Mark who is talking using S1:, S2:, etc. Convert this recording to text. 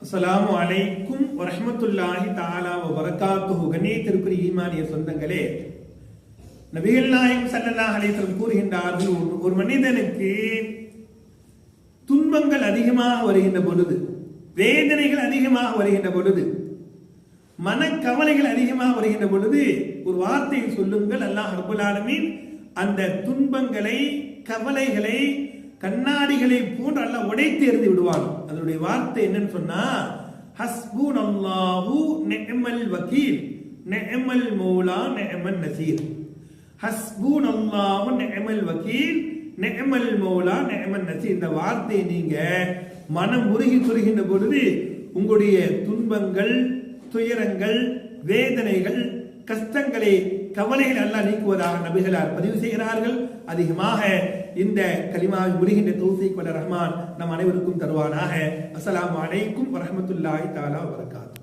S1: அஸ்ஸலாமு அலைக்கும் வரஹ்மத்துல்லாஹி தஆலா வ பரகாத்துஹு. கண்ணியத்திற்குரிய ஈமானிய சொந்தங்களே, நபிகள் நாயகம் ஸல்லல்லாஹு அலைஹி வஸல்லம் கூறுகின்றார்கள், ஒரு மனிதனுக்கு துன்பங்கள் அதிகமாக வருகின்ற பொழுது, வேதனைகள் அதிகமாக வருகின்ற பொழுது, மனக்கவலைகள் அதிகமாக வருகின்ற பொழுது ஒரு வார்த்தையை சொல்லுங்கள். அல்லாஹ் ரப்பல் ஆலமீன் அந்த துன்பங்களை, கவலைகளை கண்ணாடிகளை போன்று அல்லாஹ் உடைத்து எறிந்து விடுவான். அதனுடைய வார்த்தை என்னன்னு சொன்னா, ஹஸ்புனல்லாஹு நிஅமல் வக்கீல் நிஅமல் மௌலா நிஅமன் நசீர். ஹஸ்புனல்லாஹு நிஅமல் வக்கீல் நிஅமல் மௌலா நிஅமன் நசீர். இந்த வார்த்தையை நீங்க மனம் உருகி துருகின்ற பொழுது உங்களுடைய துன்பங்கள், துயரங்கள், வேதனைகள், கஷ்டங்களை, கவலைகள் எல்லாம் நீக்குவதாக நபிகளார் பதிவு செய்கிறார்கள். அதிகமாக இந்த கலிமாவை முருகின்ற தௌஃபீக் வல்ல ரஹ்மான் நம் அனைவருக்கும் தருவானாக. அஸ்ஸலாமு அலைக்கும் வரஹ்மத்துல்லாஹி தஆலா வ பரகாத்துஹு.